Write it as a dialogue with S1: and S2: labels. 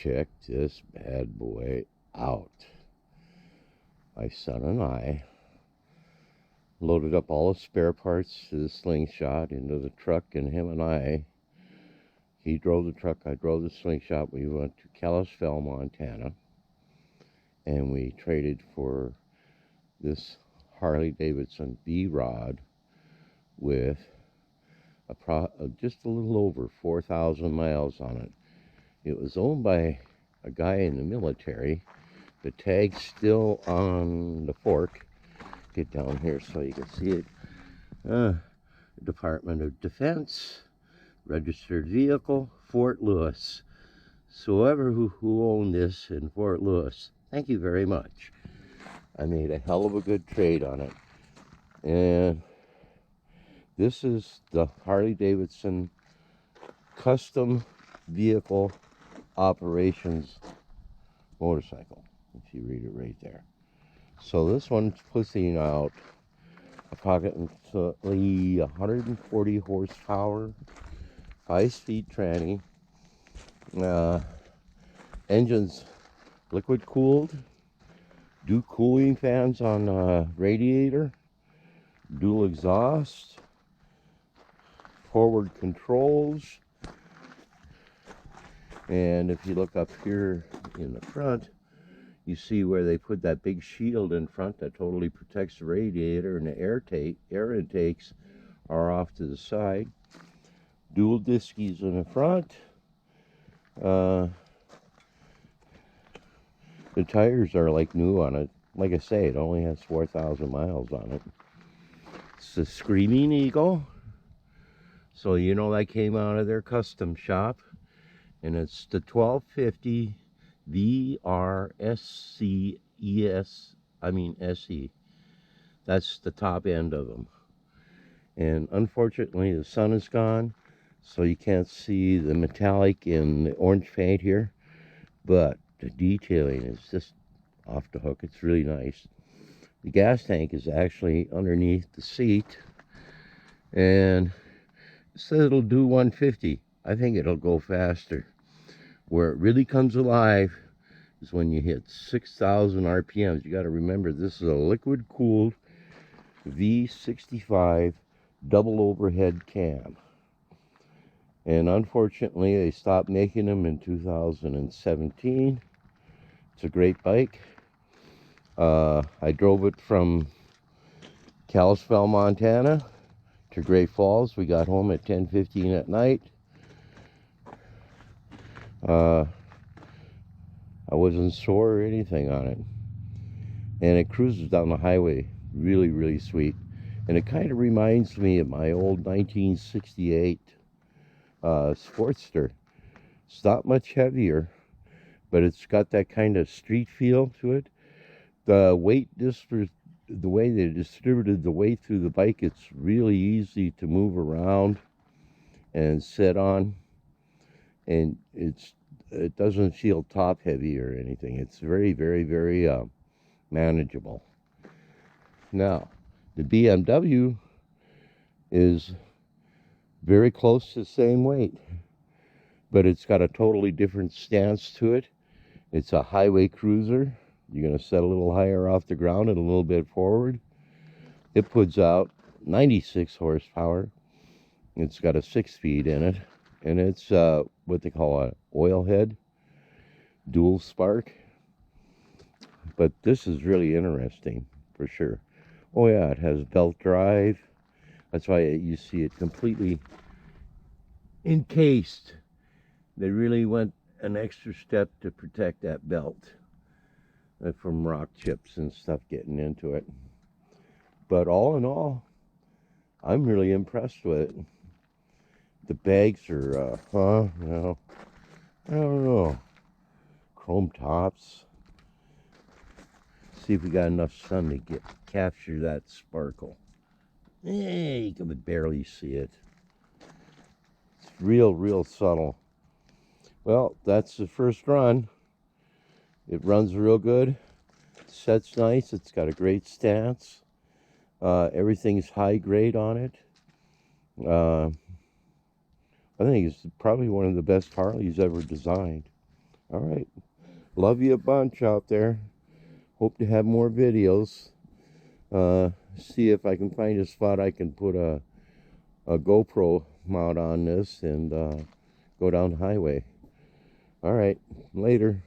S1: check this bad boy out. My son and I loaded up all the spare parts to the slingshot into the truck, and him and he drove the truck, I drove the slingshot. We went to Kalispell, Montana, and we traded for this Harley Davidson V-Rod with just a little over 4,000 miles on it. It was owned by a guy in the military. The tag's still on the fork. Get down here so you can see it. Department of Defense, registered vehicle, Fort Lewis. So whoever who owned this in Fort Lewis, thank you very much. I made a hell of a good trade on it. And this is the Harley Davidson Custom Vehicle Operations motorcycle, if you read it right there. So this one's pushing out approximately 140 horsepower, 5-speed tranny. Engine's liquid cooled, dual cooling fans on radiator, dual exhaust, forward controls. And if you look up here in the front, you see where they put that big shield in front that totally protects the radiator, and the air intakes are off to the side. Dual diskies in the front. The tires are like new on it. Like I say, it only has 4,000 miles on it. It's a Screaming Eagle. So you know that came out of their custom shop. And it's the 1250 SE. That's the top end of them. And unfortunately the sun is gone, so you can't see the metallic and the orange paint here. But the detailing is just off the hook. It's really nice. The gas tank is actually underneath the seat. And it says it'll do 150. I think it'll go faster. Where it really comes alive is when you hit 6,000 RPMs. You got to remember, this is a liquid cooled V65 double overhead cam. And unfortunately, they stopped making them in 2017. It's a great bike. I drove it from Kalispell, Montana to Great Falls. We got home at 10:15 at night. I wasn't sore or anything on it. And it cruises down the highway really, really sweet. And it kind of reminds me of my old 1968 Sportster. It's not much heavier, but it's got that kind of street feel to it. The weight, the way they distributed the weight through the bike, it's really easy to move around and sit on. And it doesn't feel top heavy or anything. It's very, very, very manageable. Now, the BMW is very close to the same weight, but it's got a totally different stance to it. It's a highway cruiser. You're going to set a little higher off the ground and a little bit forward. It puts out 96 horsepower. It's got a 6-speed in it. And it's what they call an oil head, dual spark. But this is really interesting, for sure. Oh yeah, it has belt drive. That's why you see it completely encased. They really went an extra step to protect that belt from rock chips and stuff getting into it. But all in all, I'm really impressed with it. The bags are, I don't know. Chrome tops. See if we got enough sun to capture that sparkle. You can barely see it. It's real subtle. Well, that's the first run. It runs real good. Sets nice. It's got a great stance. Everything's high grade on it. I think it's probably one of the best Harleys ever designed. All right. Love you a bunch out there. Hope to have more videos. See if I can find a spot I can put a GoPro mount on this and go down the highway. All right. Later.